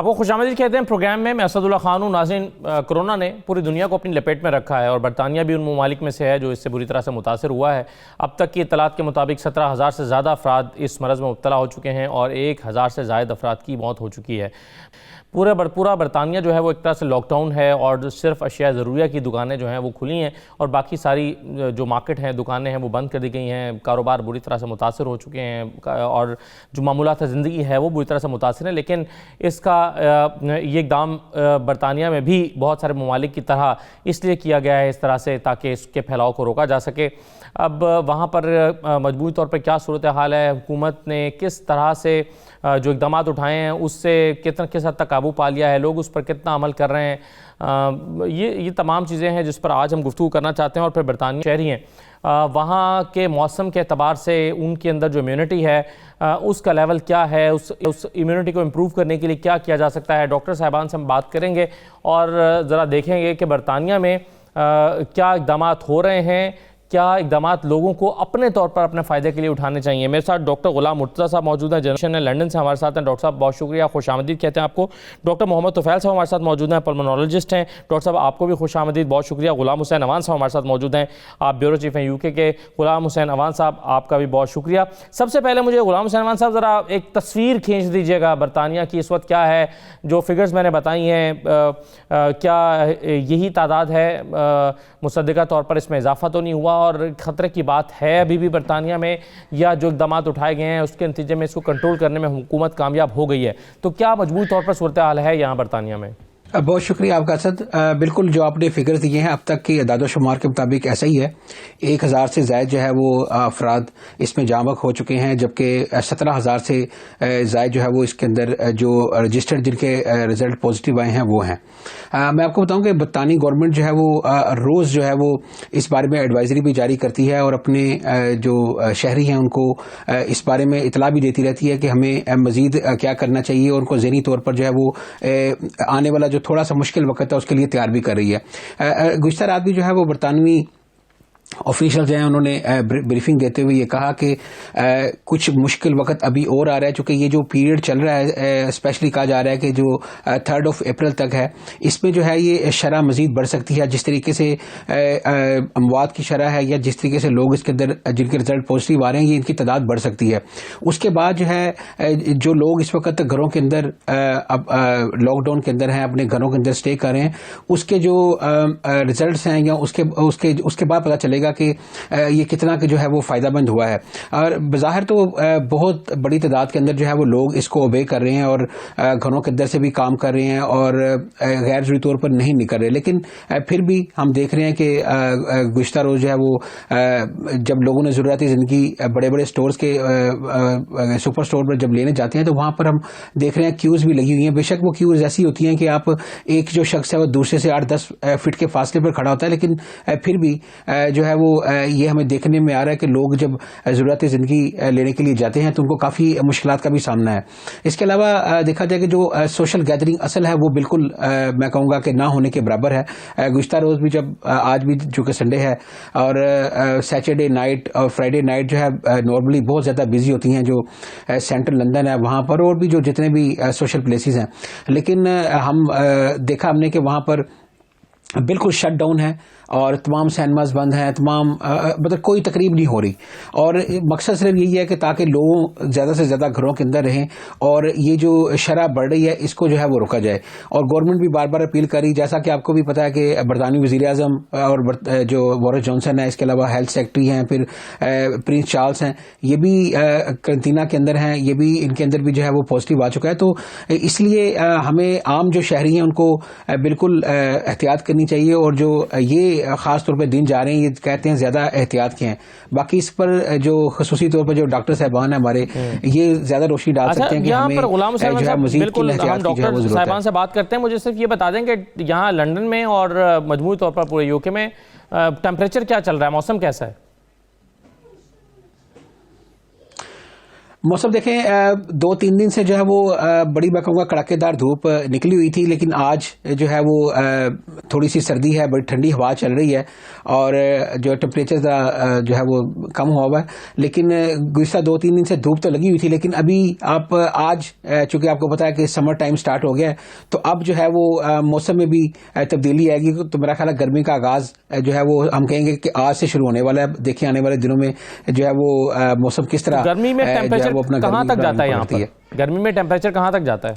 आपको खुशामदीद कहते हैं प्रोग्राम में। मैं असदुल्ला खान हूँ। नाज़रीन, कोरोना ने पूरी दुनिया को अपनी लपेट में रखा है और बरतानिया भी उन ममालिक में से है जो इससे बुरी तरह से मुतासर हुआ है। अब तक की इत्तलात के मुताबिक 17,000 से ज़्यादा अफराद इस मरज़ में मुब्तला हो चुके हैं और 1,000 से ज़ायद अफराद की मौत हो चुकी है। पूरा बरतानिया जो है वो एक तरह से लॉकडाउन है और सिर्फ अशिया ज़रूरिया की दुकानें जो हैं वो खुली हैं और बाकी सारी जो मार्केट हैं, दुकानें हैं, वो बंद कर दी गई हैं। कारोबार बुरी तरह से मुतासर हो चुके हैं और जो मामूलात ज़िंदगी है वो बुरी तरह से मुतासर है। लेकिन इसका ये इक़दाम बरतानिया में भी बहुत सारे ममालिक की तरह इसलिए किया गया है इस तरह से ताकि इसके फैलाव को रोका जा सके। अब वहाँ पर मजबूरी तौर पर क्या सूरत हाल है, हुकूमत ने किस तरह से जो इक़दाम उठाए हैं उससे किस हद तक काबू पा लिया है, लोग उस पर कितना अमल कर रहे हैं, ये तमाम चीज़ें हैं जिस पर आज हम गुफ्तगू करना चाहते हैं। और फिर बरतानिया शहरी हैं, वहाँ के मौसम के अतबार से उनके अंदर जो इम्यूनिटी है उसका लेवल क्या है, उस इम्यूनिटी को इम्प्रूव करने के लिए क्या किया जा सकता है। डॉक्टर साहिबान से हम बात करेंगे और ज़रा देखेंगे कि बरतानिया में क्या इक़दाम हो रहे हैं, क्या इक़दाम लोगों को अपने तौर पर अपने फ़ायदे के लिए उठाने चाहिए। मेरे साथ डॉक्टर गुलाम मुर्तज़ा साहब मौजूद हैं, जनरेशन है लंदन से हमारे साथ हैं। डॉक्टर साहब बहुत शुक्रिया, खुशामदीद कहते हैं आपको। डॉक्टर मोहम्मद तुफ़ैल साहब हमारे साथ मौजूद हैं, पल्मोनोलॉजिस्ट हैं। डॉक्टर साहब आपको भी खुशामदीद, बहुत शुक्रिया। गुलाम हुसैन अवान साहब हमारे साथ मौजूद हैं, आप ब्यूरो चीफ़ हैं यूके के। गुलाम हुसैन अवान साहब आपका भी बहुत शुक्रिया। सबसे पहले मुझे गुलाम हुसैन अवान साहब ज़रा एक तस्वीर खींच दीजिएगा बरतानिया की इस वक्त क्या है। जो फिगर्स मैंने बताई हैं क्या यही तादाद है, मुसद्दिका तौर पर इसमें इजाफा तो नहीं हुआ और ख़तरे की बात है अभी भी बरतानिया में, या जो इक़दाम उठाए गए हैं उसके नतीजे में इसको कंट्रोल करने में हुकूमत कामयाब हो गई है? तो क्या मजबूत तौर पर सूरत हाल है यहाँ बरतानिया में? बहुत शुक्रिया आपका असद। बिल्कुल जो आपने फिगर्स दिए हैं अब तक के दादोशुमार के मुताबिक ऐसा ही है। 1,000 से ज़ायद जो है वो अफराद इसमें जामक हो चुके हैं, जबकि 17,000 से ज़ायद जो है वो इसके अंदर जो रजिस्टर्ड जिनके रिजल्ट पॉजिटिव आए हैं वो हैं। मैं आपको बताऊं कि बरतानी गवर्नमेंट जो है वो रोज़ जो है वो इस बारे में एडवाइजरी भी जारी करती है और अपने जो शहरी हैं उनको इस बारे में इतला भी देती रहती है कि हमें मज़ीद क्या करना चाहिए और उनको ज़हनी तौर पर जो है वो आने वाला जो थोड़ा सा मुश्किल वक्त है उसके लिए तैयार भी कर रही है। गुज़श्ता रात भी जो है वो बरतानवी ऑफिशियल्स हैं उन्होंने ब्रीफिंग देते हुए ये कहा कि कुछ मुश्किल वक्त अभी और आ रहा है, चूंकि ये जो पीरियड चल रहा है स्पेशली कहा जा रहा है कि जो 3 अप्रैल तक है इसमें जो है ये शरह मजीद बढ़ सकती है। जिस तरीके से अमवात की शरह है या जिस तरीके से लोग इसके अंदर जिनके रिजल्ट पॉजिटिव आ रहे हैं ये इनकी तादाद बढ़ सकती है। उसके बाद जो है जो लोग इस वक्त घरों के अंदर लॉकडाउन के अंदर हैं, अपने घरों के अंदर स्टे कर रहे हैं, उसके जो रिजल्ट हैं या उसके बाद पता चलेगा कि ये कितना जो है वो फायदामंद हुआ है। और बज़ाहिर तो बहुत बड़ी तादाद के अंदर जो है वो लोग इसको ओबे कर रहे हैं और घरों के अंदर से भी काम कर रहे हैं और गैर ज़रूरी तौर पर नहीं निकल रहे। लेकिन फिर भी हम देख रहे हैं कि गुज़श्ता रोज़ जो है वो जब लोगों ने ज़रूरती ज़िंदगी बड़े बड़े स्टोर्स के सुपर स्टोर पर जब लेने जाते हैं तो वहाँ पर हम देख रहे हैं क्यूज़ भी लगी हुई हैं। बेशक वो क्यूज़ ऐसी होती हैं कि आप एक जो शख्स है वो दूसरे से 8-10 फीट के फासले पर खड़ा होता है, लेकिन फिर भी जो है वो ये हमें देखने में आ रहा है कि लोग जब ज़रूरत ज़िंदगी लेने के लिए जाते हैं तो उनको काफ़ी मुश्किलात का भी सामना है। इसके अलावा देखा जाए कि जो सोशल गैदरिंग असल है वो बिल्कुल मैं कहूँगा कि ना होने के बराबर है। गुज़श्ता रोज़ भी जब आज भी जो कि संडे है और सैटरडे नाइट और फ्राइडे नाइट जो है नॉर्मली बहुत ज़्यादा बिजी होती हैं जो सेंट्रल लंदन है वहाँ पर और भी जो जितने भी सोशल प्लेसेस हैं, लेकिन हम देखा हमने कि वहाँ पर बिल्कुल शट डाउन है और तमाम सिनेमाज बंद हैं, तमाम मतलब कोई तकरीब नहीं हो रही और मकसद सिर्फ यही है कि ताकि लोग ज़्यादा से ज़्यादा घरों के अंदर रहें और ये जो शरह बढ़ रही है इसको जो है वो रोका जाए। और गवर्नमेंट भी बार बार अपील कर रही, जैसा कि आपको भी पता है कि बरतानी वज़ीर आज़म और जो बोरिस जॉनसन है, इसके अलावा हेल्थ सेक्रेटरी हैं, फिर प्रिंस चार्ल्स हैं, ये भी करंटीना के अंदर हैं, ये भी इनके अंदर भी जो है वो पॉजिटिव आ चुका है। तो इसलिए हमें आम जो शहरी हैं उनको बिल्कुल एहतियात करनी चाहिए और जो ये खास तौर पे दिन जा रहे हैं ये कहते हैं ज्यादा एहतियात के हैं। बाकी इस पर जो खसूसी तौर पर जो डॉक्टर साहबान है हमारे ये ज्यादा रोशनी डाल सकते हैं कि हमें जो है मजीद की एहतियात की जो है वो जरूरत है। साहिबान से बात करते हैं, मुझे सिर्फ ये बता दें कि यहाँ लंदन में और मजमूई तौर पर पूरे यूके में टेम्परेचर क्या चल रहा है, मौसम कैसा है? मौसम देखें 2-3 दिन से जो है वो बड़ी मैं कहूँगा कड़ाकेदार धूप निकली हुई थी, लेकिन आज जो है वो थोड़ी सी सर्दी है, बड़ी ठंडी हवा चल रही है और जो टेम्परेचर जो है वो कम हुआ है। लेकिन गुज़िश्ता 2-3 दिन से धूप तो लगी हुई थी, लेकिन अभी आप आज चूंकि आपको पता है कि समर टाइम स्टार्ट हो गया है, तो अब जो है वो मौसम में भी तब्दीली आएगी। तो मेरा ख्याल है गर्मी का आगाज जो है वो हम कहेंगे कि आज से शुरू होने वाला है। देखिए आने वाले दिनों में जो है वो मौसम किस तरह गर्मी में टेम्परेचर कहाँ तक जाता है? यहाँ पर गर्मी में टेम्परेचर कहाँ तक जाता है?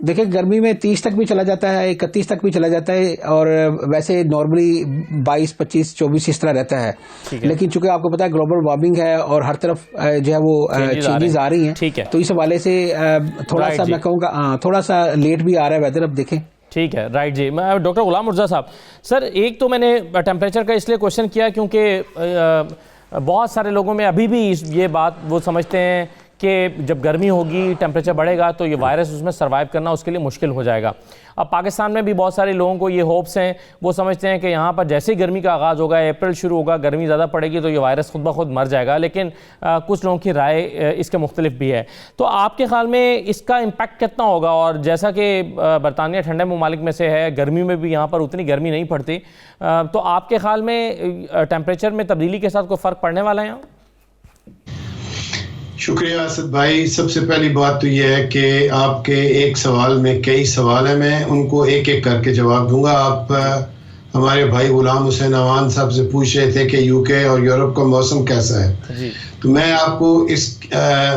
देखिए गर्मी में 30 तक भी चला जाता है, 31 तक भी चला जाता है और वैसे नॉर्मली 22, 25, 24 इस तरह रहता है। लेकिन चूंकि आपको पता है ग्लोबल वार्मिंग है और हर तरफ जो है वो चेंजेस आ रही हैं, तो इस हवाले से थोड़ा सा मैं कहूँगा थोड़ा सा लेट भी आ रहा है वेदर। अब देखें। ठीक है, राइट जी। मैं डॉक्टर गुलाम मुर्तज़ा साहब, सर एक तो मैंने टेम्परेचर का इसलिए क्वेश्चन किया क्योंकि बहुत सारे लोगों में अभी भी ये बात वो समझते हैं कि जब गर्मी होगी टेम्परेचर बढ़ेगा तो ये वायरस उसमें सर्वाइव करना उसके लिए मुश्किल हो जाएगा। अब पाकिस्तान में भी बहुत सारे लोगों को ये होप्स हैं, वो समझते हैं कि यहाँ पर जैसे ही गर्मी का आगाज़ होगा, अप्रैल शुरू होगा, गर्मी ज़्यादा पड़ेगी तो ये वायरस खुद ब खुद मर जाएगा। लेकिन कुछ लोगों की राय इसके मुख्तलिफ भी है। तो आपके ख्याल में इसका इम्पैक्ट कितना होगा? और जैसा कि बरतानिया ठंडे ममालिक में से है, गर्मी में भी यहाँ पर उतनी गर्मी नहीं पड़ती, तो आपके ख्याल में टेम्परेचर में तब्दीली के साथ कोई फ़र्क पड़ने वाला है यहाँ? शुक्रिया असद भाई। सबसे पहली बात तो यह है कि आपके एक सवाल में कई सवाल हैं, मैं उनको एक एक करके जवाब दूंगा। आप हमारे भाई गुलाम हुसैन अवान साहब से पूछ रहे थे कि यूके और यूरोप का मौसम कैसा है जी। तो मैं आपको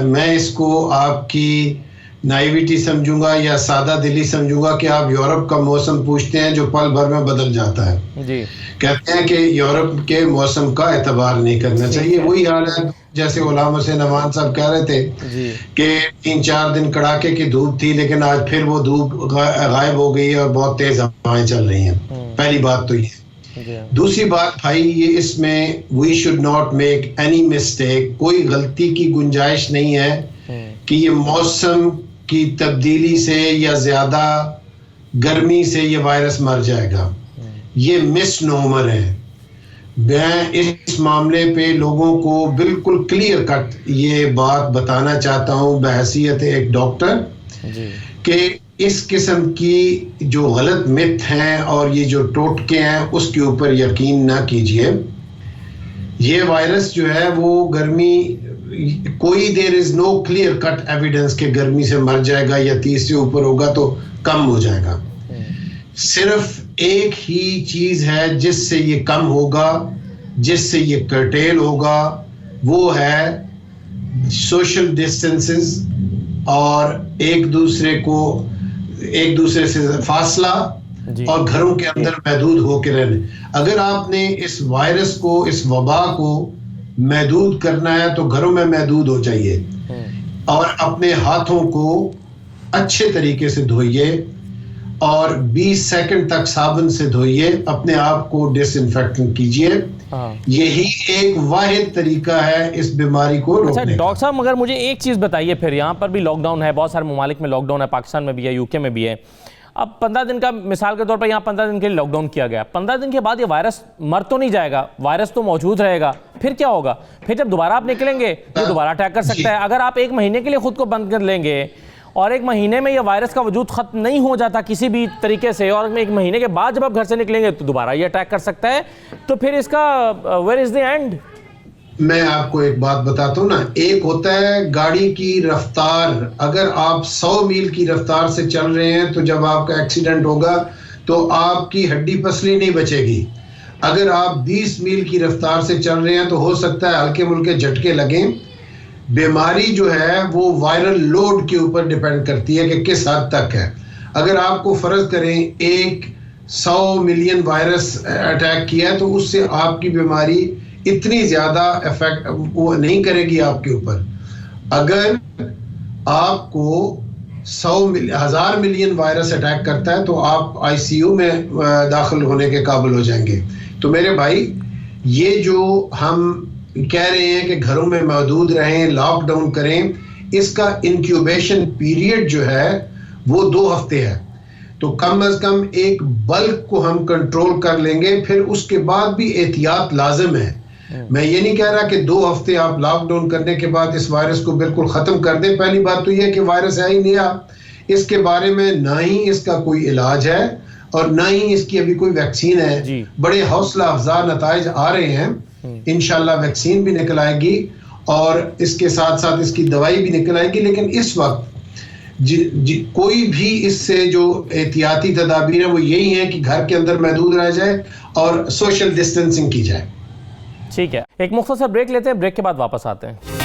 मैं इसको आपकी नाइविटी समझूंगा या सादा दिली समझूंगा कि आप यूरोप का मौसम पूछते हैं जो पल भर में बदल जाता है जी। कहते हैं कि यूरोप के मौसम का एतबार नहीं करना चाहिए। वही हाल है जैसे गुलाम हुसैन अमान साहब कह रहे थे कि 3-4 दिन कड़ाके की धूप थी, लेकिन आज फिर वो धूप गायब हो गई है और बहुत तेज हवाएं चल रही हैं। पहली बात तो ये। दूसरी बात भाई, ये इसमें we should not make any mistake, कोई गलती की गुंजाइश नहीं है कि ये मौसम की तब्दीली से या ज्यादा गर्मी से ये वायरस मर जाएगा। ये मिसनोमर है। मैं इस मामले पे लोगों को बिल्कुल क्लियर कट ये बात बताना चाहता हूँ बहैसियत एक डॉक्टर कि इस किस्म की जो गलत मिथ हैं और ये जो टोटके हैं उसके ऊपर यकीन ना कीजिए। ये वायरस जो है वो गर्मी कोई there is no clear cut evidence कि गर्मी से मर जाएगा या 30 से ऊपर होगा तो कम हो जाएगा। सिर्फ एक ही चीज है जिससे ये कम होगा, जिससे ये कर्टेल होगा, वो है सोशल डिस्टेंसेस और एक दूसरे से फासला और घरों के अंदर महदूद होकर रहने। अगर आपने इस वायरस को, इस वबा को महदूद करना है तो घरों में महदूद हो जाइए और अपने हाथों को अच्छे तरीके से धोइए और 20 सेकंड तक साबुन से धोइए, अपने आप को डिसइंफेक्टेंट कीजिए। यही एक वाहिद तरीका है इस बीमारी को रोकने का। डॉक्टर साहब मगर मुझे एक चीज़ बताइए, फिर यहाँ पर भी लॉकडाउन है, बहुत सारे ममालिक में लॉकडाउन है, पाकिस्तान में भी है, यूके में भी है। अब 15 दिन का मिसाल के तौर पर यहाँ 15 दिन के लिए लॉकडाउन किया गया। 15 दिन के बाद ये वायरस मर तो नहीं जाएगा, वायरस तो मौजूद रहेगा। फिर क्या होगा? फिर जब दोबारा आप निकलेंगे तो दोबारा अटैक कर सकता है। अगर आप 1 महीने के लिए खुद को बंद कर लेंगे और 1 महीने में ये वायरस का वजूद खत्म नहीं हो जाता किसी भी तरीके से, और 1 महीने के बाद जब आप घर से निकलेंगे तो दोबारा ये अटैक कर सकता है, तो फिर इसका वेयर इज द एंड? मैं आपको एक बात बताता हूँ ना, एक होता है गाड़ी की रफ्तार। अगर आप 100 मील की रफ्तार से चल रहे हैं तो जब आपका एक्सीडेंट होगा तो आपकी हड्डी पसली नहीं बचेगी। अगर आप 20 मील की रफ्तार से चल रहे हैं तो हो सकता है हल्के मुल्के झटके लगें। बीमारी जो है वो वायरल लोड के ऊपर डिपेंड करती है कि किस हद तक है। अगर आपको फर्ज करें 100 मिलियन वायरस अटैक किया है तो उससे आपकी बीमारी इतनी ज्यादा इफेक्ट वो नहीं करेगी आपके ऊपर। अगर आपको 1000 मिलियन वायरस अटैक करता है तो आप आईसीयू में दाखिल होने के काबिल हो जाएंगे। तो मेरे भाई, ये जो हम कह रहे हैं कि घरों में मौजूद रहें, लॉकडाउन करें, इसका इंक्यूबेशन पीरियड जो है वो 2 हफ्ते है। तो कम अज कम एक बल्क को हम कंट्रोल कर लेंगे, फिर उसके बाद भी एहतियात लाजिम है। मैं ये नहीं कह रहा कि 2 हफ्ते आप लॉकडाउन करने के बाद इस वायरस को बिल्कुल ख़त्म कर दें। पहली बात तो यह है कि वायरस है ही नया, इसके बारे में ना ही इसका कोई इलाज है और ना ही इसकी अभी कोई वैक्सीन है। बड़े हौसला अफजा नताइज आ रहे हैं, इंशाल्लाह वैक्सीन भी निकल आएगी और इसके साथ साथ इसकी दवाई भी निकल आएगी। लेकिन इस वक्त कोई भी इससे जो एहतियाती तदाबीर है वो यही है कि घर के अंदर महदूद रह जाए और सोशल डिस्टेंसिंग की जाए। ठीक है, एक मुख्तसर ब्रेक लेते हैं, ब्रेक के बाद वापस आते हैं।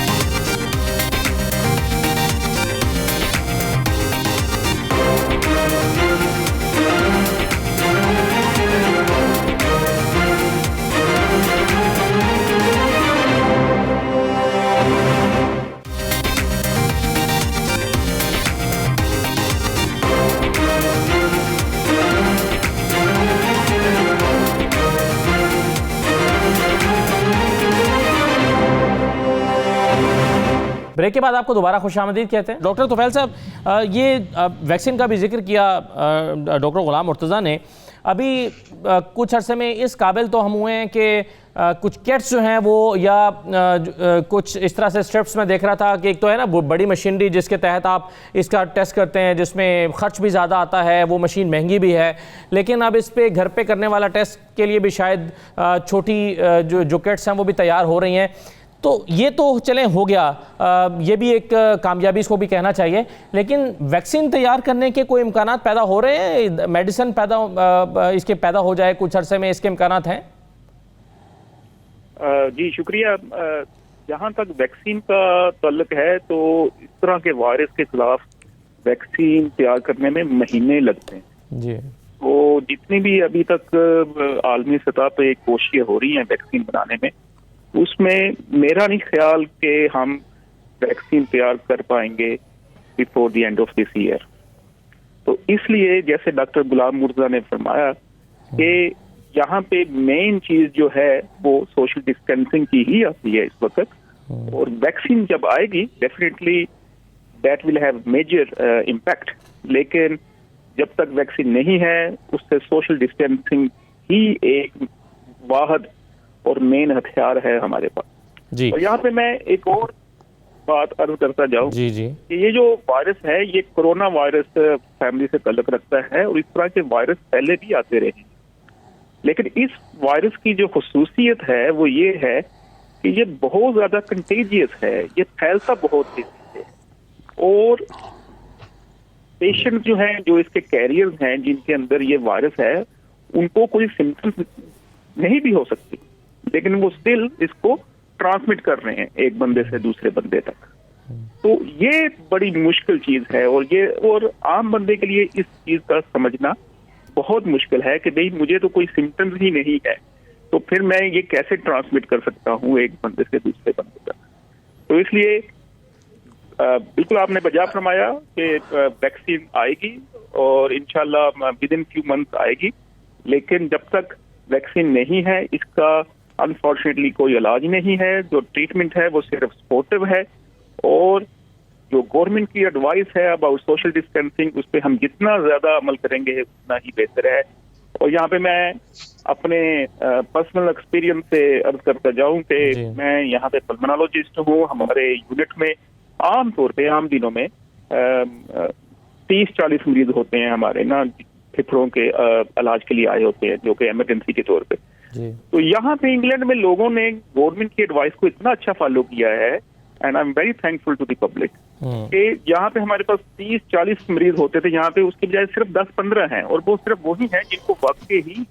ब्रेक के बाद आपको दोबारा खुशामदीद कहते हैं। डॉक्टर तुफैल साहब, ये वैक्सीन का भी जिक्र किया डॉक्टर गुलाम मुर्तज़ा ने। अभी कुछ अरसे में इस काबिल तो हम हुए हैं कि कुछ किट्स जो हैं वो या कुछ इस तरह से स्टेप्स में देख रहा था कि एक तो है ना बड़ी मशीनरी जिसके तहत आप इसका टेस्ट करते हैं, जिसमें ख़र्च भी ज़्यादा आता है, वो मशीन महंगी भी है। लेकिन अब इस पे घर पे करने वाला टेस्ट के लिए भी शायद छोटी जो किट्स हैं वो भी तैयार हो रही हैं। तो ये तो चलें हो गया, ये भी एक कामयाबी इसको भी कहना चाहिए। लेकिन वैक्सीन तैयार करने के कोई इम्कानात पैदा हो रहे हैं, मेडिसिन इसके पैदा हो जाए कुछ अरसे में, इसके इम्कानात हैं? जी शुक्रिया। जहाँ तक वैक्सीन का ताल्लुक है तो इस तरह के वायरस के खिलाफ वैक्सीन तैयार करने में महीने लगते हैं जी। तो जितनी भी अभी तक आलमी सतह पे कोशिशें हो रही हैं वैक्सीन बनाने में, उसमें मेरा नहीं ख्याल कि हम वैक्सीन तैयार कर पाएंगे before the end of this year. तो इसलिए जैसे डॉक्टर गुलाम मुर्तज़ा ने फरमाया कि यहाँ पे मेन चीज जो है वो सोशल डिस्टेंसिंग की ही आती है इस वक्त, और वैक्सीन जब आएगी definitely that will have major impact. लेकिन जब तक वैक्सीन नहीं है उससे सोशल डिस्टेंसिंग ही एक वाहद और मेन हथियार है हमारे पास जी। और यहाँ पे मैं एक और बात अर्ज करता जाऊँ जी कि ये जो वायरस है ये कोरोना वायरस फैमिली से ताल्लुक रखता है और इस तरह के वायरस पहले भी आते रहे हैं। लेकिन इस वायरस की जो खुसूसियत है वो ये है कि ये बहुत ज्यादा कंटेजियस है, ये फैलता बहुत तेजी से, और पेशेंट जो हैं जो इसके कैरियर्स हैं जिनके अंदर ये वायरस है उनको कोई सिम्टम्स नहीं भी हो सकती, लेकिन वो स्टिल इसको ट्रांसमिट कर रहे हैं एक बंदे से दूसरे बंदे तक। तो ये बड़ी मुश्किल चीज है और आम बंदे के लिए इस चीज का समझना बहुत मुश्किल है कि नहीं मुझे तो कोई सिम्टम्स ही नहीं है, तो फिर मैं ये कैसे ट्रांसमिट कर सकता हूँ एक बंदे से दूसरे बंदे तक। तो इसलिए बिल्कुल आपने बजा फरमाया कि वैक्सीन आएगी और इंशाल्लाह विद इन फ्यू मंथ आएगी, लेकिन जब तक वैक्सीन नहीं है इसका अनफॉर्चुनेटली कोई इलाज नहीं है। जो ट्रीटमेंट है वो सिर्फ सपोर्टिव है, और जो गवर्नमेंट की एडवाइस है अबाउट सोशल डिस्टेंसिंग उस पर हम जितना ज्यादा अमल करेंगे उतना ही बेहतर है। और यहाँ पे मैं अपने पर्सनल एक्सपीरियंस से अर्ज करता जाऊं कि मैं यहाँ पे पल्मोनोलॉजिस्ट हूँ। हमारे यूनिट में आम तौर पे आम दिनों में 30-40 मरीज होते हैं हमारे ना फेफड़ों के इलाज के लिए आए होते हैं जो कि इमरजेंसी के तौर पे। तो यहाँ पे इंग्लैंड में लोगों ने गवर्नमेंट की एडवाइस को इतना अच्छा फॉलो किया है, and I am very thankful to the public, कि यहाँ पे हमारे पास 30-40 मरीज होते थे, यहाँ पे उसके बजाय सिर्फ 10-15 हैं, और वो सिर्फ वही हैं जिनको वाकई ही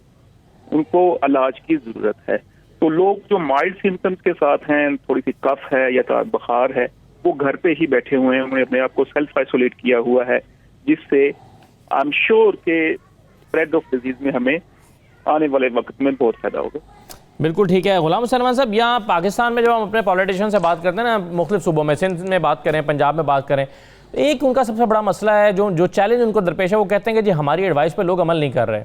उनको इलाज की जरूरत है। तो लोग जो माइल्ड सिम्टम्स के साथ हैं, थोड़ी सी कफ है या बुखार है, वो घर पे ही बैठे हुए हैं, उन्होंने अपने आप को सेल्फ आइसोलेट किया हुआ है, जिससे आई एम श्योर के स्प्रेड ऑफ डिजीज में हमें आने वाले वक्त में बहुत फायदा होगा। बिल्कुल ठीक है गुलाम हुसैन साहब। यहाँ पाकिस्तान में जब हम अपने पॉलिटिशियन से बात करते हैं ना, मुख्तलिफ सूबों में, सिंध में बात करें, पंजाब में बात करें, एक उनका सबसे बड़ा मसला है जो चैलेंज उनको दरपेश है, वो कहते हैं कि जी हमारी एडवाइस पे लोग अमल नहीं कर रहे।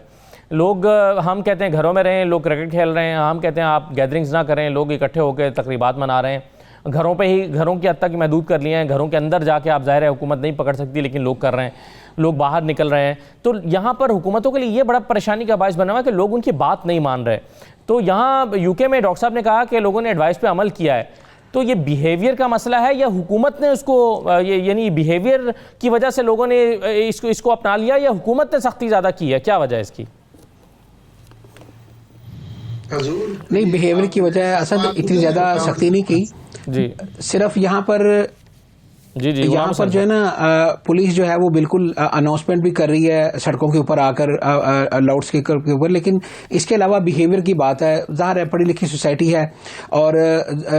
लोग हम कहते हैं घरों में रहें, लोग क्रिकेट खेल रहे हैं, हम कहते हैं आप गैदरिंग्स ना करें, लोग इकट्ठे होकर तकरीबात मना रहे हैं, घरों पे ही घरों की हद तक महदूद कर लिए हैं, घरों के अंदर जाके आप ज़ाहिर है हुकूमत नहीं पकड़ सकती लेकिन लोग कर रहे हैं। लोग बाहर निकल रहे हैं। तो यहाँ पर हुकूमतों के लिए ये बड़ा परेशानी का बायस बना हुआ है कि लोग उनकी बात नहीं मान रहे। तो यहाँ यूके में डॉक्टर साहब ने कहा कि लोगों ने एडवाइस पे अमल किया है, तो ये बिहेवियर का मसला है या हुकूमत ने उसको यानी बिहेवियर की वजह से लोगों ने इसको अपना लिया, या हुकूमत ने सख्ती ज़्यादा की है? क्या वजह है इसकी? नहीं, बिहेवियर की वजह असद इतनी ज़्यादा सख्ती नहीं की जी, सिर्फ यहाँ पर यहाँ पर जो है ना पुलिस जो है वो बिल्कुल अनाउंसमेंट भी कर रही है सड़कों के ऊपर आकर लाउड स्पीकर के ऊपर, लेकिन इसके अलावा बिहेवियर की बात है। ज़ाहिर है पढ़ी लिखी सोसाइटी है और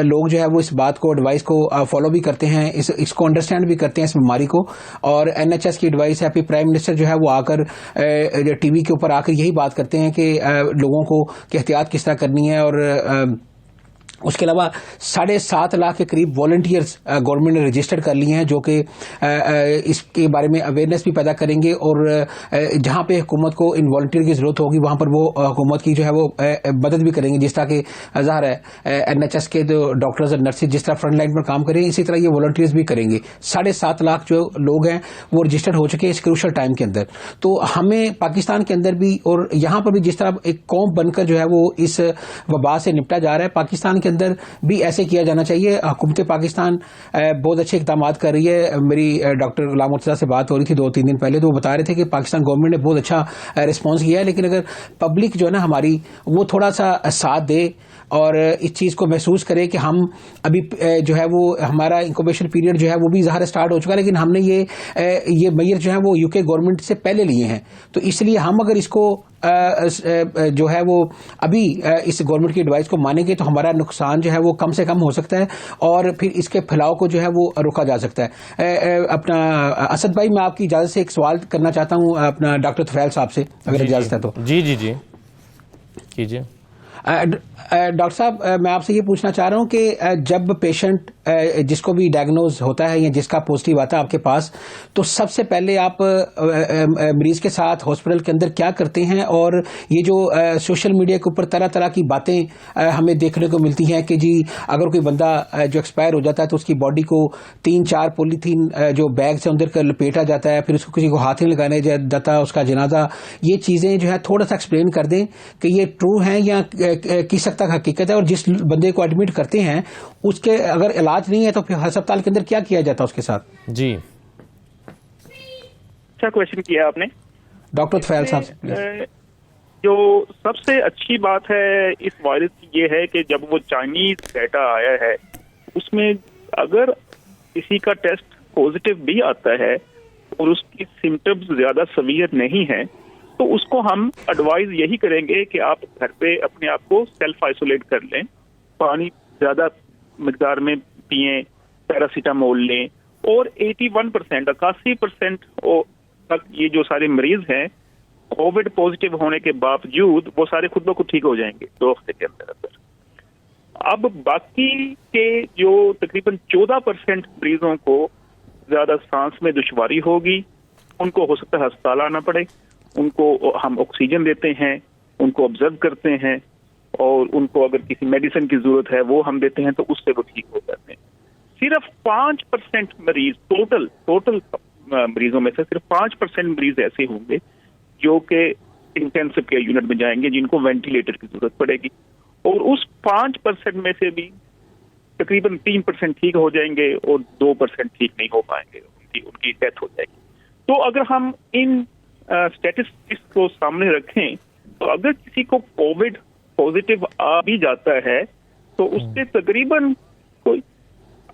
लोग जो है वो इस बात को, एडवाइस को फॉलो भी करते हैं, इसको अंडरस्टैंड भी करते हैं इस बीमारी को। और NHS की एडवाइस है, फिर प्राइम मिनिस्टर जो है वो आकर TV के ऊपर आकर यही बात करते हैं कि लोगों को एहतियात किस तरह करनी है। और उसके अलावा 7.5 लाख के करीब वॉलंटियर्स गवर्नमेंट ने रजिस्टर कर लिए हैं, जो कि इसके बारे में अवेयरनेस भी पैदा करेंगे। और जहां पे हुकूमत को इन वॉलंटियर की जरूरत होगी वहां पर वो हुकूमत की जो है वो मदद भी करेंगे। जिस तरह के ज़ाहिर है NHS के जो डॉक्टर्स और नर्सेज जिस तरह फ्रंट लाइन पर काम करें, इसी तरह ये वॉलंटियर्स भी करेंगे। 7.5 लाख जो लोग हैं वो रजिस्टर्ड हो चुके हैं इस क्रूशल टाइम के अंदर। तो हमें पाकिस्तान के अंदर भी और यहाँ पर भी जिस तरह एक कौम बनकर जो है वो इस वबा से निपटा जा रहा है, पाकिस्तान अंदर भी ऐसे किया जाना चाहिए। हुकूमत पाकिस्तान बहुत अच्छे इक़दाम कर रही है। मेरी डॉक्टर गुलाम मुर्तज़ा से बात हो रही थी 2-3 दिन पहले, तो वो बता रहे थे कि पाकिस्तान गवर्नमेंट ने बहुत अच्छा रिस्पांस किया है, लेकिन अगर पब्लिक जो है ना हमारी वो थोड़ा सा साथ दे और इस चीज़ को महसूस करे कि हम अभी जो है वो हमारा इंक्यूबेशन पीरियड जो है वो भी ज़ाहिर स्टार्ट हो चुका है, लेकिन हमने ये मेजर जो है वो यूके गवर्नमेंट से पहले लिए हैं। तो इसलिए हम अगर इसको जो है वो अभी इस गवर्नमेंट की एडवाइस को मानेंगे तो हमारा नुकसान जो है वो कम से कम हो सकता है और फिर इसके फैलाव को जो है वो रोका जा सकता है। अपना असद भाई, मैं आपकी इजाज़त से एक सवाल करना चाहता हूँ अपना डॉक्टर तुफैल साहब से, अगर इजाज़त है तो। जी जी जी कीजिए। डॉक्टर साहब, मैं आपसे ये पूछना चाह रहा हूँ कि जब पेशेंट जिसको भी डायग्नोज होता है या जिसका पॉजिटिव आता है आपके पास, तो सबसे पहले आप मरीज के साथ हॉस्पिटल के अंदर क्या करते हैं? और ये जो सोशल मीडिया के ऊपर तरह तरह की बातें हमें देखने को मिलती हैं कि जी अगर कोई बंदा जो एक्सपायर हो जाता है तो उसकी बॉडी को 3-4 पॉलीथीन जो बैग से अंदर कर लपेटा जाता है, फिर उसको किसी को हाथ नहीं लगाने जाता है, उसका जनाजा, ये चीज़ें जो है थोड़ा सा एक्सप्लेन कर दें कि ये ट्रू हैं या किस हद तक हकीकत है। और जिस बंदे को एडमिट करते हैं उसके अगर इलाज नहीं है तो फिर अस्पताल के अंदर क्या किया जाता है उसके साथ? जी, अच्छा क्वेश्चन किया आपने डॉक्टर तुफैल साहब। जो सबसे अच्छी बात है इस वायरस की ये है कि जब वो चाइनीज डेटा आया है उसमें अगर किसी का टेस्ट पॉजिटिव भी आता है और उसकी सिम्टम्स ज्यादा सवीयर नहीं है तो उसको हम एडवाइज यही करेंगे कि आप घर पे अपने आप को सेल्फ आइसोलेट कर लें, पानी ज्यादा मिकदार में पिएं, पैरासीटामोल लें। और 81% तक ये जो सारे मरीज हैं कोविड पॉजिटिव होने के बावजूद वो सारे खुद ब खुद ठीक हो जाएंगे 2 हफ्ते के अंदर। अब बाकी के जो तकरीबन 14% मरीजों को ज्यादा सांस में दुश्वारी होगी, उनको हो सकता है अस्पताल आना पड़े, उनको हम ऑक्सीजन देते हैं, उनको ऑब्जर्व करते हैं और उनको अगर किसी मेडिसिन की जरूरत है वो हम देते हैं तो उससे वो ठीक हो जाते हैं। सिर्फ 5% मरीज टोटल मरीजों में से सिर्फ 5% मरीज ऐसे होंगे जो कि इंटेंसिव केयर यूनिट में जाएंगे जिनको वेंटिलेटर की जरूरत पड़ेगी। और उस 5% में से भी तकरीबन 3% ठीक हो जाएंगे और 2% ठीक नहीं हो पाएंगे, उनकी डेथ हो जाएगी। तो अगर हम इन स्टैटिस्टिक्स को सामने रखें तो अगर किसी को कोविड पॉजिटिव आ भी जाता है तो उससे तकरीबन कोई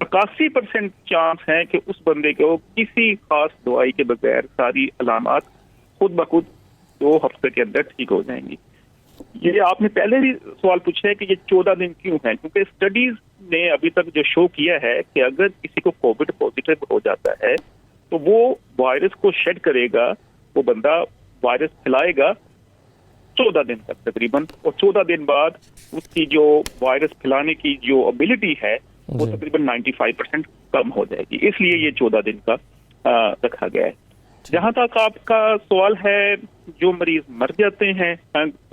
81% चांस है कि उस बंदे को किसी खास दवाई के बगैर सारी अलामात खुद ब खुद 2 हफ्ते के अंदर ठीक हो जाएंगी। ये आपने पहले भी सवाल पूछा है कि ये 14 दिन क्यों है, क्योंकि स्टडीज ने अभी तक जो शो किया है कि अगर किसी को कोविड पॉजिटिव हो जाता है तो वो वायरस को शेड करेगा, वो बंदा वायरस फैलाएगा 14 दिन तक तकरीबन, और 14 दिन बाद उसकी जो वायरस फैलाने की जो एबिलिटी है वो तकरीबन 95% कम हो जाएगी। इसलिए ये 14 दिन का रखा गया है। जहां तक आपका सवाल है जो मरीज मर जाते हैं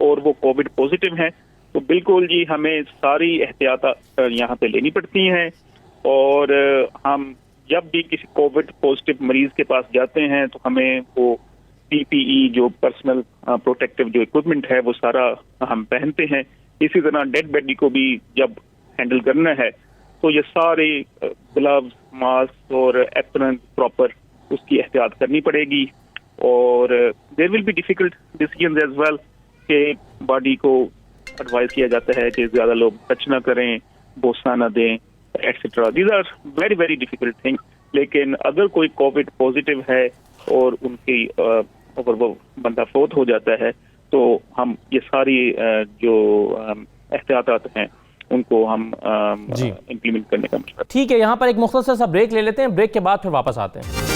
और वो कोविड पॉजिटिव हैं, तो बिल्कुल जी हमें सारी एहतियात यहाँ पे लेनी पड़ती हैं और हम जब भी किसी कोविड पॉजिटिव मरीज के पास जाते हैं तो हमें वो पीपीई जो पर्सनल प्रोटेक्टिव जो इक्विपमेंट है वो सारा हम पहनते हैं। इसी तरह डेड बॉडी को भी जब हैंडल करना है तो ये सारे ग्लव्स, मास्क और एप्रन प्रॉपर उसकी एहतियात करनी पड़ेगी। और there will be difficult decisions as well कि बॉडी को एडवाइस किया जाता है कि ज़्यादा लोग टच ना करें, बोसा ना दें, etcetera. These are very very difficult things. लेकिन अगर कोई कोविड पॉजिटिव है और उनकी अगर वो बंदा फौत हो जाता है तो हम ये सारी जो एहतियात हैं उनको हम इम्प्लीमेंट करने का मशवरा। ठीक है, यहाँ पर एक मुख्तसर सा ब्रेक ले लेते हैं, ब्रेक के बाद फिर वापस आते हैं।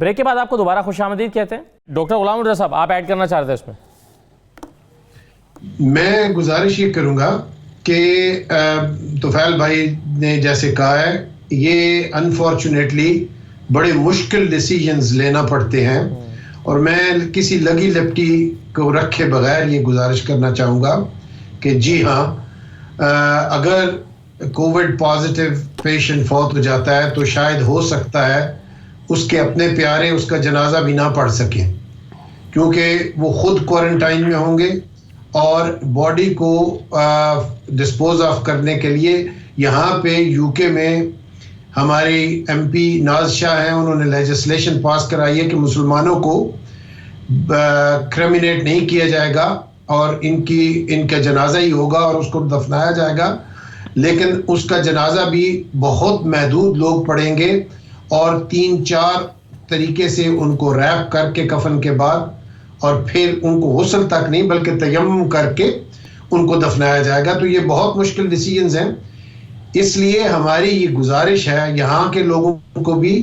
ब्रेक के बाद आपको दोबारा खुशामदीद कहते हैं। डॉक्टर गुलाम रज़ा साहब, आप ऐड करना चाह रहे थे इसमें? मैं गुजारिश ये करूंगा कि तुफैल भाई ने जैसे कहा है, ये अनफॉर्चुनेटली बड़े मुश्किल डिसीजंस लेना पड़ते हैं और मैं किसी लगी लिपटी को रखे बगैर ये गुजारिश करना चाहूँगा कि जी हाँ, अगर कोविड पॉजिटिव पेशेंट फौत हो जाता है तो शायद हो सकता है उसके अपने प्यारे उसका जनाजा भी ना पढ़ सकें, क्योंकि वो खुद क्वारंटाइन में होंगे और बॉडी को डिस्पोज ऑफ करने के लिए यहाँ पे यूके में हमारी एमपी नाज शाह हैं, उन्होंने लेजिस्लेशन पास कराई है कि मुसलमानों को क्रिमिनेट नहीं किया जाएगा और इनका जनाजा ही होगा और उसको दफनाया जाएगा, लेकिन उसका जनाजा भी बहुत महदूद लोग पढ़ेंगे और 3-4 तरीके से उनको रैप करके कफन के बाद और फिर उनको गुस्ल तक नहीं बल्कि तयम्मुम करके उनको दफनाया जाएगा। तो ये बहुत मुश्किल डिसीजंस हैं, इसलिए हमारी ये गुजारिश है यहाँ के लोगों को भी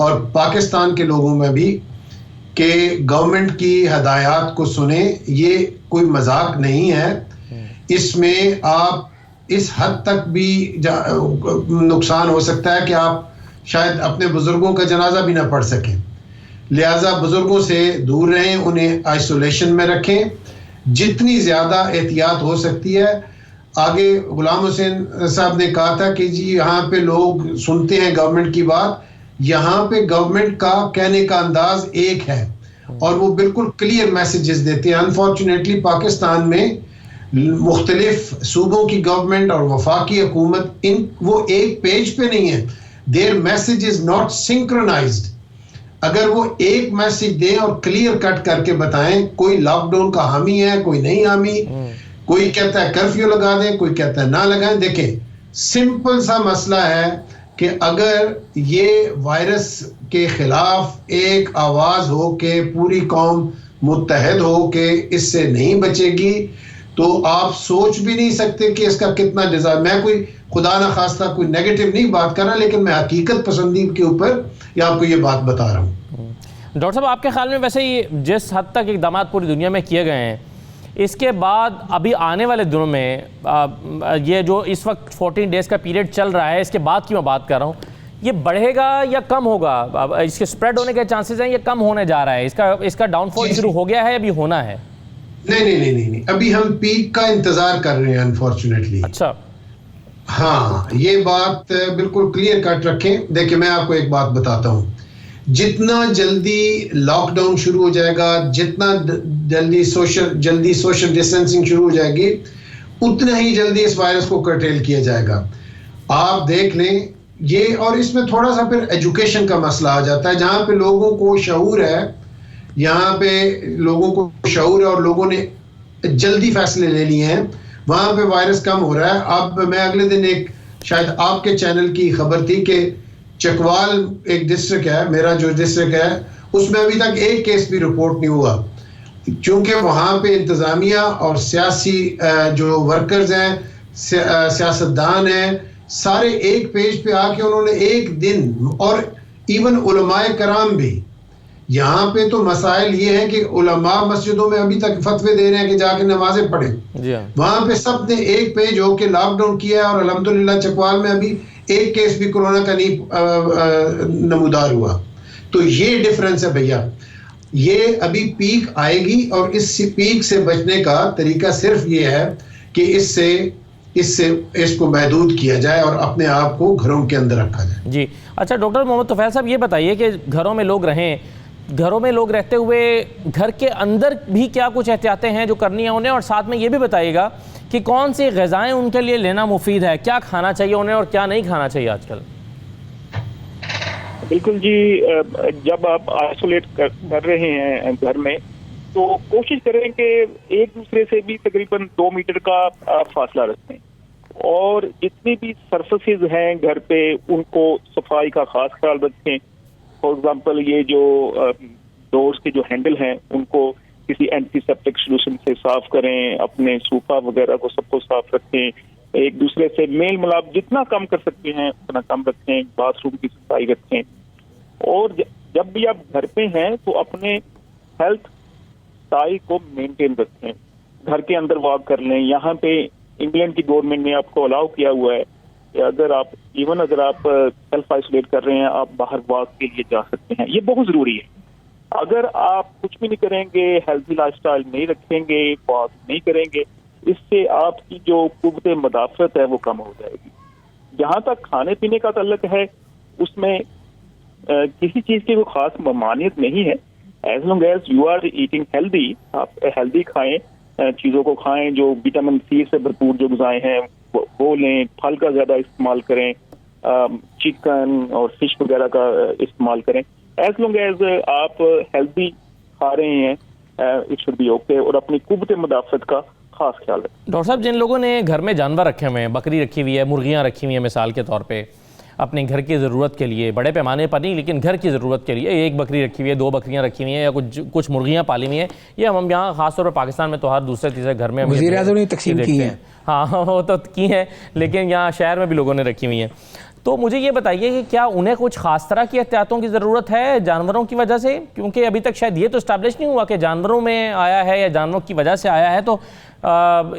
और पाकिस्तान के लोगों में भी कि गवर्नमेंट की हदायत को सुने। ये कोई मजाक नहीं है, इसमें आप इस हद तक भी नुकसान हो सकता है कि आप शायद अपने बुजुर्गों का जनाजा भी ना पढ़ सकें। लिहाजा बुजुर्गों से दूर रहें, उन्हें आइसोलेशन में रखें, जितनी ज़्यादा एहतियात हो सकती है। आगे गुलाम हुसैन साहब ने कहा था कि जी यहाँ पे लोग सुनते हैं गवर्नमेंट की बात, यहाँ पे गवर्नमेंट का कहने का अंदाज एक है और वो बिल्कुल क्लियर मैसेजेस देते हैं। अनफॉर्चुनेटली पाकिस्तान में मुख्तलिफ सूबों की गवर्नमेंट और वफाकी हुकूमत वो एक पेज पे नहीं है। Their message is not synchronised. अगर वो एक मैसेज दें और क्लियर कट करके बताएं, कोई लॉकडाउन का हामी है, कोई नहीं हामी, कोई कहता है कर्फ्यू लगा दें, कोई कहता है ना लगाएं। देखें, सिंपल सा मसला है कि अगर ये वायरस के खिलाफ एक आवाज हो के पूरी कौम मुत्तहद हो के इससे नहीं बचेगी तो आप सोच भी नहीं सकते कि इसका कितना डिजाइन। मैं कोई खुदा ना खास्ता कोई नेगेटिव नहीं बात कर रहा, लेकिन मैं हकीकत पसंदी के ऊपर या आपको ये बात बता रहा हूँ। डॉक्टर साहब, आपके ख्याल में वैसे ये जिस हद तक इक़दाम पूरी दुनिया में किए गए हैं, इसके बाद अभी आने वाले दिनों में ये जो इस वक्त 14 डेज़ का पीरियड चल रहा है, इसके बाद की मैं बात कर रहा हूँ, ये बढ़ेगा या कम होगा? इसके स्प्रेड होने के चांसेस हैं, ये कम होने जा रहा है? इसका डाउनफॉल शुरू हो गया है, अभी होना है? नहीं, अभी हम पीक का इंतजार कर रहे हैं अनफॉर्चुनेटली। अच्छा, हाँ, ये बात बिल्कुल क्लियर कट रखें। देखिए, मैं आपको एक बात बताता हूँ, जितना जल्दी लॉकडाउन शुरू हो जाएगा, जितना जल्दी सोशल डिस्टेंसिंग शुरू हो जाएगी, उतना ही जल्दी इस वायरस को कर्टेल किया जाएगा। आप देख लें ये, और इसमें थोड़ा सा फिर एजुकेशन का मसला आ जाता है। जहाँ पे लोगों को शऊर है, यहाँ पे लोगों को शऊर है और लोगों ने जल्दी फैसले ले लिए हैं, वहाँ पे वायरस कम हो रहा है। अब मैं अगले दिन एक शायद आपके चैनल की खबर थी कि चकवाल एक डिस्ट्रिक्ट है, मेरा जो डिस्ट्रिक्ट है, उसमें अभी तक एक केस भी रिपोर्ट नहीं हुआ, क्योंकि वहाँ पे इंतज़ामिया और सियासी जो वर्कर्स हैं, सियासतदान हैं, सारे एक पेज पे आके उन्होंने एक दिन और इवन उलमाए कराम भी, यहाँ पे तो मसाइल ये है कि उलमा मस्जिदों में अभी तक फतवे दे रहे हैं कि जाके नमाजें पढ़ें। वहां पे सब ने एक पेज होके लॉकडाउन किया है और अल्हम्दुलिल्लाह चकवाल में अभी एक केस भी कोरोना का नहीं नमूदार हुआ। तो ये डिफरेंस है भैया, ये अभी पीक आएगी और इस पीक से बचने का तरीका सिर्फ ये है कि इसको महदूद किया जाए और अपने आप को घरों के अंदर रखा जाए। जी अच्छा, डॉक्टर मोहम्मद तुफैल साहब ये बताइए कि घरों में लोग रहें, घरों में लोग रहते हुए घर के अंदर भी क्या कुछ एहतियातें हैं जो करनी है उन्हें, और साथ में ये भी बताइएगा कि कौन सी ग़िज़ाएं उनके लिए लेना मुफीद है, क्या खाना चाहिए उन्हें और क्या नहीं खाना चाहिए आजकल। बिल्कुल जी, जब आप आइसोलेट कर रहे हैं घर में तो कोशिश करें कि एक दूसरे से भी तकरीबन 2 मीटर का फासला रखें, और जितनी भी सरफेसेस हैं घर पे उनको सफाई का खास ख्याल रखें। फॉर एग्जांपल ये जो डोर्स के जो हैंडल हैं उनको किसी एंटीसेप्टिक सोल्यूशन से साफ करें, अपने सोफा वगैरह को सबको साफ रखें, एक दूसरे से मेल मिलाप जितना कम कर सकते हैं उतना कम रखें, बाथरूम की सफाई रखें। और जब भी आप घर पे हैं तो अपने हेल्थ स्टाइल को मेंटेन रखें, घर के अंदर वॉक कर लें। यहाँ पे इंग्लैंड की गवर्नमेंट ने आपको अलाउ किया हुआ है कि अगर आप सेल्फ आइसोलेट कर रहे हैं आप बाहर वॉक के लिए जा सकते हैं। ये बहुत जरूरी है। अगर आप कुछ भी नहीं करेंगे, हेल्थी लाइफस्टाइल नहीं रखेंगे, वॉक नहीं करेंगे, इससे आपकी जो कुव्वत मदाफत है वो कम हो जाएगी। जहाँ तक खाने पीने का ताल्लुक है उसमें किसी चीज की कोई खास ममानियत नहीं है। As long as you are eating healthy, आप हेल्दी खाएं, चीजों को खाएं जो विटामिन सी से भरपूर जो ग़िज़ाएं हैं वो लें, फल का ज्यादा इस्तेमाल करें, चिकन और फिश वगैरह का इस्तेमाल करें। एज लॉन्ग एज आप हेल्दी खा रहे हैं इट शुड बी ओके, और अपनी कुव्वत मदाफत का खास ख्याल रखें। डॉक्टर साहब, जिन लोगों ने घर में जानवर रखे हुए हैं, बकरी रखी हुई है, मुर्गियाँ रखी हुई हैं मिसाल के तौर पे, अपने घर की ज़रूरत के लिए, बड़े पैमाने पर नहीं लेकिन घर की ज़रूरत के लिए, एक बकरी रखी हुई है, 2 बकरियां रखी हुई हैं या कुछ मुर्गियां पाली हुई हैं, ये हम यहाँ खासतौर पर पाकिस्तान में तो हर दूसरे तीसरे घर में वज़ीर-ए-आज़म ने तकसीम की है। हाँ वो तो की है, लेकिन यहाँ शहर में भी लोगों ने रखी हुई हैं। तो मुझे ये बताइए कि क्या उन्हें कुछ खास तरह की एहतियातों की ज़रूरत है जानवरों की वजह से, क्योंकि अभी तक शायद ये तो इस्टेब्लिश नहीं हुआ कि जानवरों में आया है या जानवरों की वजह से आया है, तो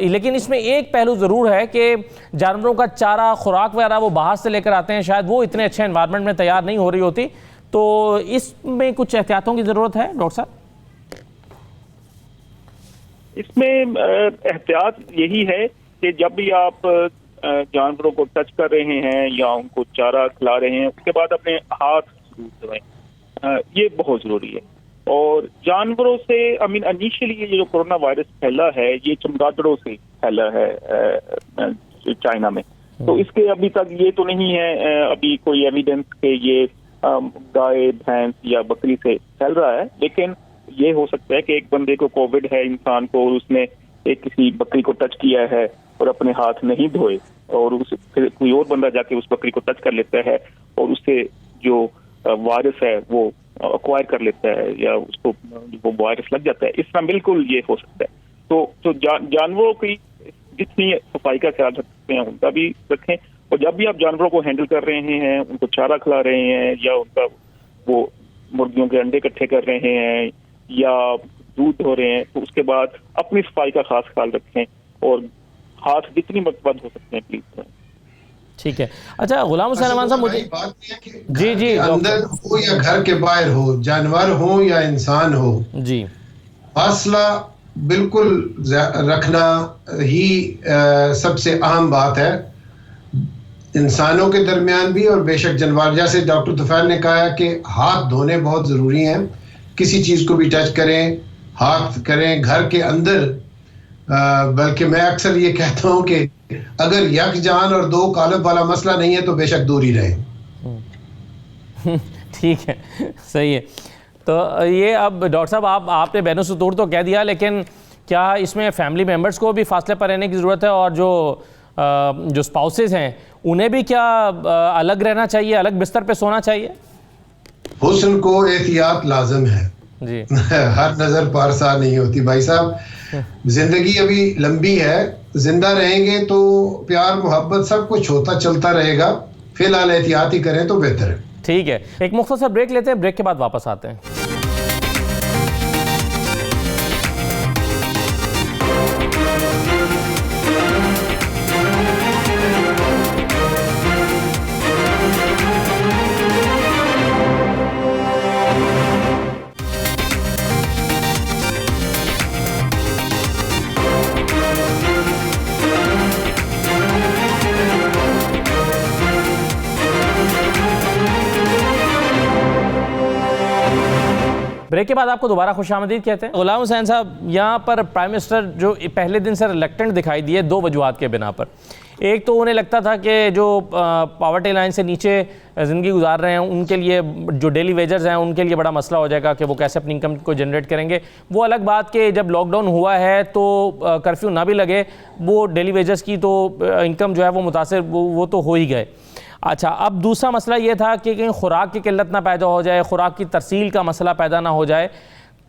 लेकिन इसमें एक पहलू ज़रूर है कि जानवरों का चारा, खुराक वगैरह वो बाहर से लेकर आते हैं, शायद वो इतने अच्छे एनवायरनमेंट में तैयार नहीं हो रही होती, तो इसमें कुछ एहतियातों की ज़रूरत है डॉक्टर साहब। इसमें एहतियात यही है कि जब भी आप जानवरों को टच कर रहे हैं या उनको चारा खिला रहे हैं उसके बाद अपने हाथ जरूर धोएं, ये बहुत जरूरी है। और जानवरों से इनिशियली ये जो कोरोना वायरस फैला है ये चमगादड़ों से फैला है चाइना में, तो इसके अभी तक ये तो नहीं है अभी कोई एविडेंस के ये गाय, भैंस या बकरी से फैल रहा है, लेकिन ये हो सकता है कि एक बंदे को कोविड है इंसान को, उसने एक किसी बकरी को टच किया है और अपने हाथ नहीं धोए और फिर कोई और बंदा जाके उस बकरी को टच कर लेता है और उससे जो वायरस है वो अक्वायर कर लेता है या उसको वो वायरस लग जाता है। इस तरह बिल्कुल ये हो सकता है। तो जानवरों की जितनी सफाई का ख्याल रख सकते हैं उनका भी रखें, और जब भी आप जानवरों को हैंडल कर रहे हैं, उनको चारा खिला रहे हैं या उनका वो मुर्गियों के अंडे इकट्ठे कर रहे हैं या दूध धो रहे हैं, तो उसके बाद अपनी सफाई का खास ख्याल रखें और हाथ जितनी मरतबा धो सकते हैं प्लीज करें। ठीक है। अच्छा गुलाम हुसैन अमान साहब, मुझे बात यह है कि जी जी अंदर हो या घर के बाहर हो, जानवर हो या इंसान हो, जी फासला बिल्कुल रखना ही सबसे अहम बात है, इंसानों के दरमियान भी और बेशक जानवर। जैसे डॉक्टर तुफैल ने कहा कि हाथ धोने बहुत ज़रूरी हैं, किसी चीज़ को भी टच करें हाथ करें घर के अंदर, बल्कि मैं अक्सर ये कहता हूँ कि अगर यकजान और 2 कालब वाला मसला नहीं है तो बेशक दूर ही रहें। ठीक है, सही है। तो ये अब डॉक्टर साहब आपने बैनुल सुतूर तो कह दिया, लेकिन क्या इसमें फैमिली मेम्बर्स को भी फासले पर रहने की ज़रूरत है और जो स्पाउसेस हैं उन्हें भी क्या अलग रहना चाहिए, अलग बिस्तर पे सोना चाहिए? हुस्न को एहतियात लाजम है जी। हर नजर पारसा नहीं होती भाई साहब, जिंदगी अभी लंबी है, जिंदा रहेंगे तो प्यार मोहब्बत सब कुछ होता चलता रहेगा, फिलहाल एहतियात ही करें तो बेहतर है। ठीक है, एक मुख्तसर ब्रेक लेते हैं, ब्रेक के बाद वापस आते हैं। ब्रेक के बाद आपको दोबारा खुशामदीद कहते हैं। गुलाम हुसैन साहब, यहाँ पर प्राइम मिनिस्टर जो पहले दिन से रिलक्टेंट दिखाई दिए दो वजूहात के बिना पर। एक तो उन्हें लगता था कि जो पॉवर्टी लाइन से नीचे ज़िंदगी गुजार रहे हैं उनके लिए, जो डेली वेजर्स हैं उनके लिए बड़ा मसला हो जाएगा कि वो कैसे अपनी इनकम को जनरेट करेंगे। वो अलग बात कि जब लॉकडाउन हुआ है तो कर्फ्यू ना भी लगे, वो डेली वेजर्स की तो इनकम जो है वो मुतासिर वो तो हो ही गए। अच्छा, अब दूसरा मसला ये था कि कहीं खुराक की किल्लत ना पैदा हो जाए, खुराक की तरसील का मसला पैदा ना हो जाए।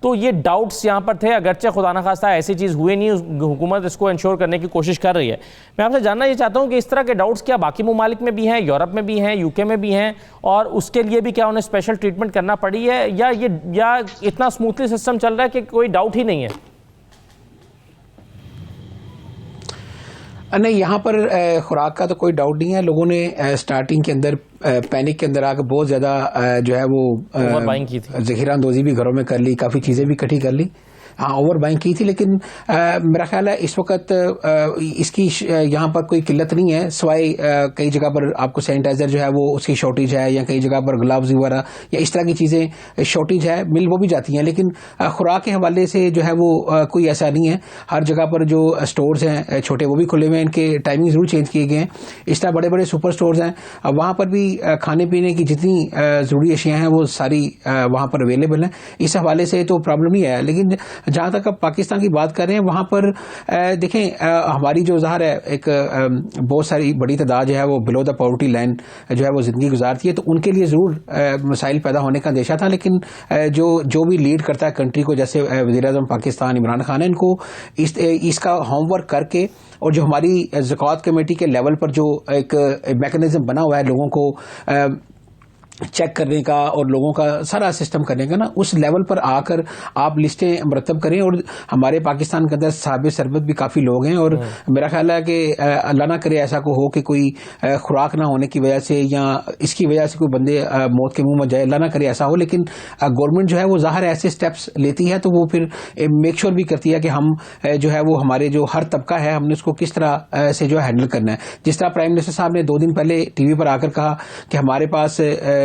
तो ये डाउट्स यहाँ पर थे, अगरचे खुदा न खास्ता ऐसी चीज़ हुई नहीं, हुकूमत इसको इंश्योर करने की कोशिश कर रही है। मैं आपसे जानना ये चाहता हूँ कि इस तरह के डाउट्स क्या बाकी ममालिक में भी हैं, यूरोप में भी हैं, यूके में भी हैं, और उसके लिए भी क्या उन्हें स्पेशल ट्रीटमेंट करना पड़ी है, या इतना स्मूथली सिस्टम चल रहा है कि कोई डाउट ही नहीं है? नहीं, यहाँ पर खुराक का तो कोई डाउट नहीं है। लोगों ने स्टार्टिंग के अंदर पैनिक के अंदर आकर बहुत ज़्यादा जो है वो ओवर बाइंग की थी, ज़ख़ीरा अंदोज़ी भी घरों में कर ली, काफ़ी चीज़ें भी इकट्ठी कर ली। हाँ, ओवर बाइंग की थी, लेकिन मेरा ख्याल है इस वक्त इसकी यहाँ पर कोई किल्लत नहीं है, सिवाय कई जगह पर आपको सैनिटाइजर जो है वो उसकी शॉर्टेज है, या कई जगह पर ग्लव्स वगैरह या इस तरह की चीज़ें शॉर्टेज है, मिल वो भी जाती हैं। लेकिन खुराक के हवाले से जो है वो कोई ऐसा नहीं है। हर जगह पर जो स्टोर्स हैं छोटे वो भी खुले हुए हैं, इनके टाइमिंग ज़रूर चेंज किए गए हैं। इस तरह बड़े बड़े सुपर स्टोर्स हैं, वहाँ पर भी खाने पीने की जितनी ज़रूरी अशियाँ हैं वो सारी वहाँ पर अवेलेबल हैं। इस हवाले से तो प्रॉब्लम नहीं है। लेकिन जहाँ तक अब पाकिस्तान की बात कर रहे हैं, वहाँ पर देखें, हमारी जो ज़ाहिर है एक बहुत सारी बड़ी तादाद जो है वो बिलो द पॉवर्टी लाइन जो है वो ज़िंदगी गुजारती है, तो उनके लिए ज़रूर मसाइल पैदा होने का अंदेशा था। लेकिन जो भी लीड करता है कंट्री को, जैसे वज़ीर-ए-आज़म पाकिस्तान इमरान खान है, इनको इसका होमवर्क करके, और जो हमारी ज़कात कमेटी के लेवल पर जो एक मैकेनिज्म बना हुआ है लोगों को चेक करने का और लोगों का सारा सिस्टम करने का ना, उस लेवल पर आकर आप लिस्टें मरतब करें। और हमारे पाकिस्तान के अंदर साहिब सरबत भी काफ़ी लोग हैं, और मेरा ख्याल है कि अल्लाह ना करे ऐसा को हो कि कोई खुराक ना होने की वजह से या इसकी वजह से कोई बंदे मौत के मुंह में जाए, अल्लाह ना करे ऐसा हो। लेकिन गवर्नमेंट जो है वो ज़ाहिर ऐसे स्टेप्स लेती है, तो वो फिर मेक श्योर भी करती है कि हम जो है वो हमारे जो हर तबका है हमने उसको किस तरह से जो है हैंडल करना है। जिस तरह प्राइम मिनिस्टर साहब ने 2 दिन पहले टीवी पर आकर कहा कि हमारे पास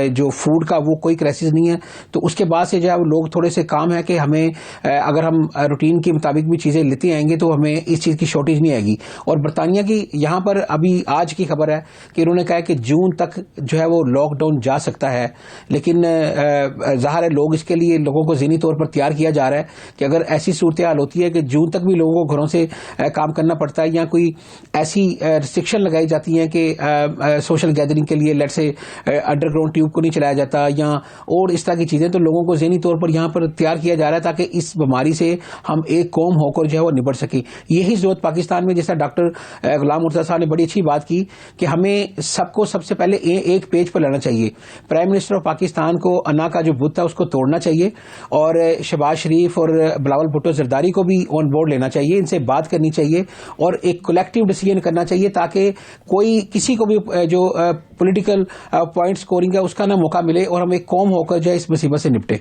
जो फूड का वो कोई क्राइसिस नहीं है, तो उसके बाद से जो है वो लोग थोड़े से काम है कि हमें अगर हम रूटीन के मुताबिक भी चीज़ें लेते आएंगे तो हमें इस चीज़ की शॉर्टेज नहीं आएगी। और बरतानिया की यहाँ पर अभी आज की खबर है कि उन्होंने कहा है कि जून तक जो है वो लॉकडाउन जा सकता है। लेकिन ज़ाहिर है लोग इसके लिए लोगों को ज़हनी तौर पर तैयार किया जा रहा है कि अगर ऐसी सूरत हाल होती है कि जून तक भी लोगों को घरों से काम करना पड़ता है, या कोई ऐसी रिस्ट्रिक्शन लगाई जाती है कि सोशल गैदरिंग के लिए लेट से अंडरग्राउंड ट्यूब को नहीं चलाया जाता, या और इस तरह की चीजें, तो लोगों को ज़हनी तौर पर यहाँ पर तैयार किया जा रहा है ताकि इस बीमारी से हम एक कौम होकर जो है वो निपट सके। यही जरूरत पाकिस्तान में, जैसा डॉक्टर गुलाम मुर्तज़ा साहब ने बड़ी अच्छी बात की कि हमें सबको सबसे पहले एक पेज पर लाना चाहिए। प्राइम मिनिस्टर ऑफ पाकिस्तान को अन्ना का जो बुत है उसको तोड़ना चाहिए, और शहबाज शरीफ और बिलावल भुट्टो जरदारी को भी ऑन बोर्ड लेना चाहिए, इनसे बात करनी चाहिए और एक कलेक्टिव डिसीजन करना चाहिए, ताकि कोई किसी को भी जो पॉलिटिकल पॉइंट स्कोरिंग है उसका ना मौका मिले और हम एक कौम होकर जो है इस मुसीबत से निपटे।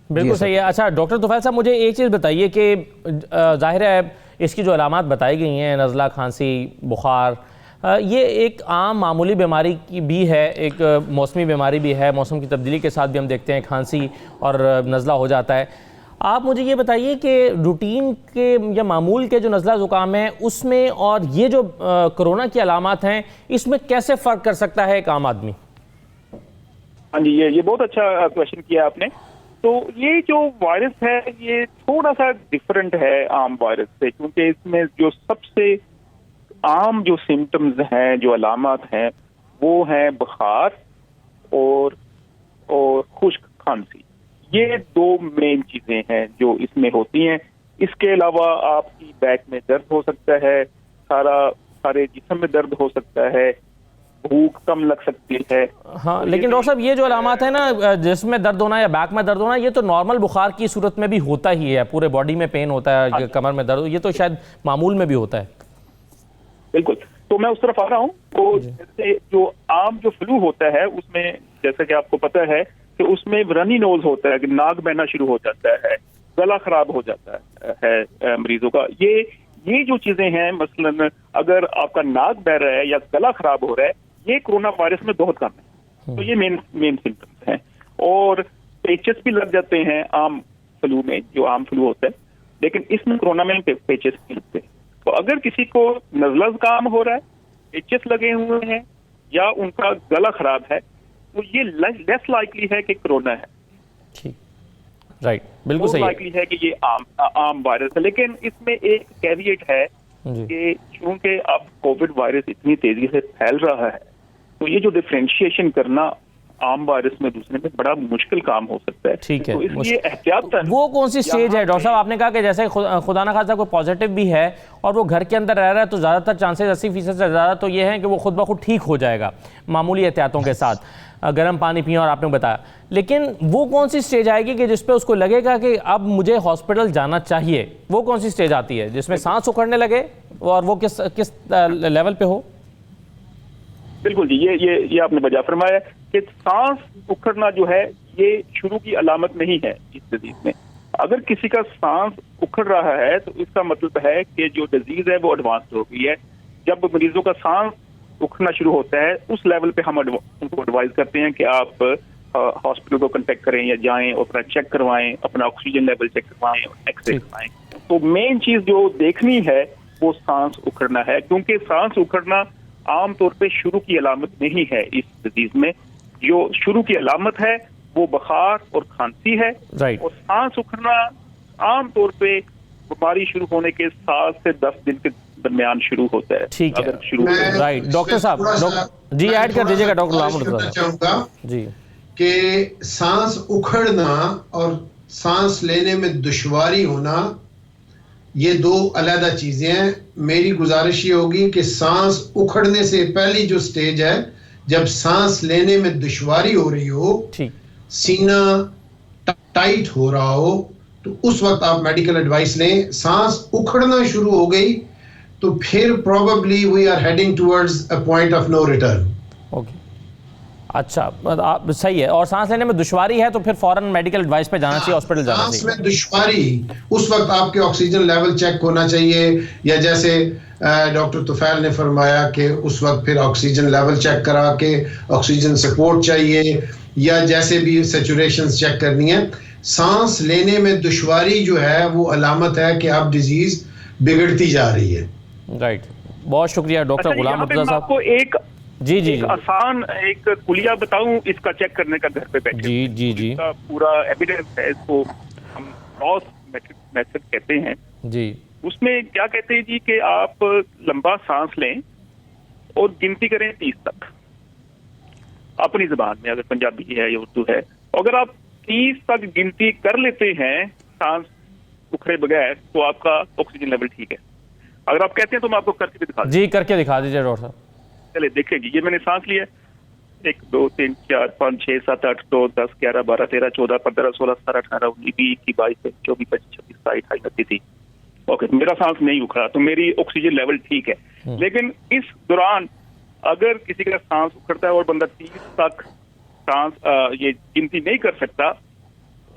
बिल्कुल सही है। अच्छा डॉक्टर तुफैल साहब, मुझे एक चीज़ बताइए कि जाहिर है इसकी जो अलामात बताई गई हैं, नज़ला, खांसी, बुखार, ये एक आम मामूली बीमारी की भी है, एक मौसमी बीमारी भी है। मौसम की तब्दीली के साथ भी हम देखते हैं खांसी और नज़ला हो जाता है। आप मुझे ये बताइए कि रूटीन के या मामूल के जो नज़ला ज़ुकाम है उसमें और ये जो कोरोना की अलामात हैं इसमें कैसे फ़र्क कर सकता है एक आम आदमी? हाँ जी, ये बहुत अच्छा क्वेश्चन किया आपने। तो ये जो वायरस है ये थोड़ा सा डिफरेंट है आम वायरस से, क्योंकि इसमें जो सबसे आम जो सिम्टम्स हैं, जो अलामत हैं, वो हैं बुखार और खुश्क खांसी। ये 2 मेन चीजें हैं जो इसमें होती हैं। इसके अलावा आपकी बैक में दर्द हो सकता है, सारे जिस्म में दर्द हो सकता है, भूख कम लग सकती है। हाँ, लेकिन डॉक्टर साहब ये जो अलामत है ना, जिसमें दर्द होना या बैक में दर्द होना, ये तो नॉर्मल बुखार की सूरत में भी होता ही है, पूरे बॉडी में पेन होता है, कमर में दर्द, ये तो शायद मामूल में भी होता है। बिल्कुल, तो मैं उस तरफ आ रहा हूँ। तो जैसे जो आम जो फ्लू होता है उसमें जैसा कि आपको पता है कि उसमें रनी नोज होता है, कि नाक बहना शुरू हो जाता है, गला खराब हो जाता है मरीजों का। ये जो चीजें हैं, मसलन अगर आपका नाक बह रहा है या गला खराब हो रहा है, ये कोरोना वायरस में बहुत कम है। तो ये मेन सिम्टम्स हैं। और पेचेस भी लग जाते हैं आम फ्लू में, जो आम फ्लू होता है, लेकिन इसमें कोरोना में पेचेस नहीं लगते। तो अगर किसी को नज़ला ज़ुकाम हो रहा है, पेचेस लगे हुए हैं या उनका गला खराब है, तो ये लेस लाइकली है कि कोरोना है। ठीक, राइट, बिल्कुल सही लाइकली है कि ये आम वायरस है। लेकिन इसमें एक कैविएट है कि चूंकि अब कोविड वायरस इतनी तेजी से फैल रहा है, तो ये जो डिफरेंशिएशन करना आम वायरस में दूसरे में बड़ा मुश्किल काम हो सकता है। ठीक है, तो इसलिए एहतियात। वो कौन सी स्टेज है डॉक्टर साहब? आपने कहा कि जैसे खुदा ना खास्ता कोई पॉजिटिव भी है और वो घर के अंदर रह रहा है, तो ज़्यादातर चांसेस 80% से ज़्यादा तो ये हैं कि वो खुद ब खुद ठीक हो जाएगा मामूली एहतियातों के साथ, गर्म पानी पिए और आपने बताया। लेकिन वो कौन सी स्टेज आएगी कि जिसपे उसको लगेगा कि अब मुझे हॉस्पिटल जाना चाहिए? वो कौन सी स्टेज आती है जिसमें सांस उखड़ने लगे, और वो किस लेवल पे हो? बिल्कुल जी, ये आपने बजा फरमाया कि सांस उखड़ना जो है ये शुरू की अलामत नहीं है इस डिजीज में। अगर किसी का सांस उखड़ रहा है तो इसका मतलब है कि जो डिजीज है वो एडवांस्ड हो गई है। जब मरीजों का सांस उखड़ना शुरू होता है, उस लेवल पे हम उनको एडवाइज करते हैं कि आप हॉस्पिटल को कांटेक्ट करें या जाएं और अपना चेक करवाएं, अपना ऑक्सीजन लेवल चेक करवाएं और एक्सरे करवाएं। तो मेन चीज जो देखनी है वो सांस उखड़ना है, क्योंकि सांस उखड़ना आमतौर पे शुरू की अलामत नहीं है इस डिजीज में। जो शुरू की अलामत है वो बुखार और खांसी है। और सांस उखड़ना आमतौर पे बीमारी शुरू होने के 7 से 10 दिन के दरमियान शुरू होता है। ठीक है, शुरू राइट। डॉक्टर साहब जी ऐड कर दीजिएगा। डॉक्टर गुलाम चाहूंगा जी कि सांस उखड़ना और सांस लेने में दुश्वारी होना ये दो अलग चीजें हैं। मेरी गुजारिश ये होगी कि सांस उखड़ने से पहली जो स्टेज है, जब सांस लेने में दुश्वारी हो रही हो, सीना टाइट हो रहा हो, तो उस वक्त आप मेडिकल एडवाइस लें। सांस उखड़ना शुरू हो गई तो फिर probably we are heading towards a point of no return. Okay, अच्छा, आप सही है। और सांस लेने में दुश्वारी है तो फिर फौरन मेडिकल एडवाइस पे जाना चाहिए, हॉस्पिटल जाना चाहिए। सांस में दुश्वारी, उस वक्त आपके ऑक्सीजन लेवल चेक होना चाहिए, या जैसे डॉक्टर तुफैल ने फरमाया कि उस वक्त फिर ऑक्सीजन लेवल चेक करा के ऑक्सीजन सपोर्ट चाहिए, या जैसे भी सैचुरेशन चेक करनी है। सांस लेने में दुश्वारी जो है वो अलामत है कि अब डिजीज बिगड़ती जा रही है। राइट, बहुत शुक्रिया डॉक्टर गुलाम मुर्तज़ा साहब। आपको एक आसान एक कुलिया बताऊं इसका चेक करने का, घर पे बैठे। जी इसका पूरा एविडेंस है, इसको हम क्रॉस मेथड कहते हैं जी। उसमें क्या कहते हैं जी कि आप लंबा सांस लें और गिनती करें 30 तक अपनी जुबान में, अगर पंजाबी है या उर्दू है। अगर आप 30 तक गिनती कर लेते हैं सांस उखड़े बगैर, तो आपका ऑक्सीजन लेवल ठीक है। अगर आप कहते हैं तो मैं आपको करके भी दिखा दूं। जी, करके दिखा दीजिए डॉक्टर साहब। चले देखिए जी, ये मैंने सांस लिया 1 2 3 4 5 6 7 8 9 10 11 12 13 14 15 16 17 18 19 20 21 22 24 25 26 27 28 29 30। ओके, मेरा सांस नहीं उखड़ा तो मेरी ऑक्सीजन लेवल ठीक है। लेकिन इस दौरान अगर किसी का सांस उखड़ता है और बंदा 30 तक सांस ये गिनती नहीं कर सकता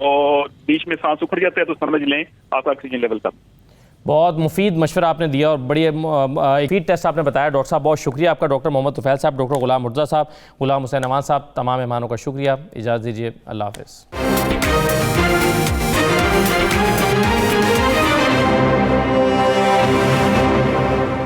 और बीच में सांस उखड़ जाता है, तो समझ लें आपका ऑक्सीजन लेवल कम। बहुत मुफीद मशवरा आपने दिया और बड़ी फीड टेस्ट आपने बताया डॉक्टर साहब, बहुत शुक्रिया आपका। डॉक्टर मोहम्मद तुफैल साहब, डॉक्टर गुलाम मुर्तज़ा साहब, गुलाम हुसैन नवान साहब, तमाम मेहमानों का शुक्रिया। इजाज़त दीजिए, अल्लाह हाफ़िज़।